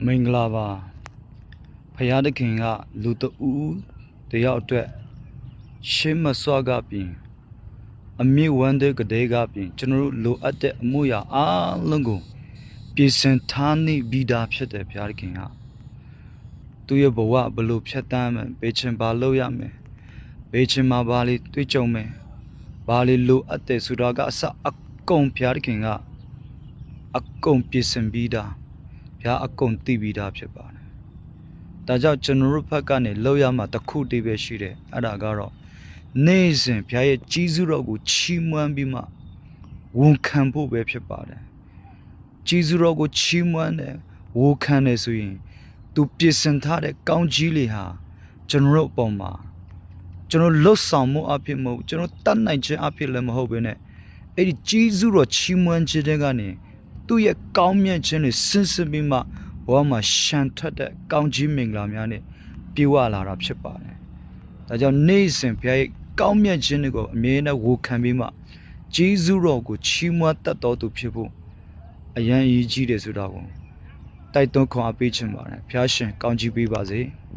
မင်္ဂလာပါဖယားတခင်ကလူတဦးတယောက်အတွက်ရှေးမစွာကပြင်အမြင့်ဝမ်းတဲ့ကတဲ့ကပြင်ကျွန်တော်တို့လိုအပ်တဲ့အမှုရာအားလုံးကိုပြင်ဆင်ထားနေပြီးသားဖြစ်တယ်ဖယားတခင်ကသူရဲ့ဘဝဘလို့ဖြတ်တန်းမယ်ဘေးချင်းဘာလုပ်ရမယ်ဘေးချင်းမှာဘာလေးတွေ့ကြုံမယ်ဘာလေးလိုအပ်တယ်ဆိုတာကအစအကုန်ဖယားတခင်ကအကုန်ပြင်ဆင်ပြီးသားဖျားအကုန်သိပြီးသားဖြစ်ပါတယ်။ဒါကြောင့်ကျွန်တော်တို့ဘက်ကနေလောက်ရမှာတစ်ခုတည်းပဲရှိတယ်။အဲ့ဒါကတော့နေ့စဉ်ဖျားရဲ့ကြီးစုတော်ကိုချီးမွမ်းပြီးမှဝန်ခံဖို့ပဲဖြစ်ပါတယ်။ကြီးစုတော်ကိုချီးမွမ်းတယ်ဝန်ခံတယ်ဆိုရင်သူပြင်ဆင်ထားတဲ့ကောင်းကြီးလေးဟာကျွန်တော်တို့အပေါ်မှာကျွန်တော်လွတ်ဆောင်မှုအဖြစ်မဟုတ်ကျွန်တော်တတ်နိုင်ခြင်းအဖြစ်လည်းမဟုတ်ဘဲနဲ့အဲ့ဒီကြီးစုတော်ချီးမွမ်းခြင်းတဲ့ကနေသူ့ရဲ့ကောင်းမြတ်ခြင်းတွေဆင်းဆင်းပြီးမှဘဝမှာရှန်ထွက်တဲ့ကောင်းကြီးမင်္ဂလာများနဲ့ပြေဝလာတာဖြစ်ပါတယ်။ဒါကြောင့်နေ့စဉ်ဘုရားရဲ့ကောင်းမြတ်ခြင်းတွေကိုအမြဲတမ်းဝေခံပြီးမှဂျေဇုတော်ကိုချီးမွမ်းတတ်တော်သူဖြစ်ဖို့အရန်အရေးကြီးတယ်ဆိုတာကိုတိုက်တွန်းခွန်အားပေးခြင်းပါတယ်။ဘုရားရှင်ကောင်းချီးပေးပါစေ။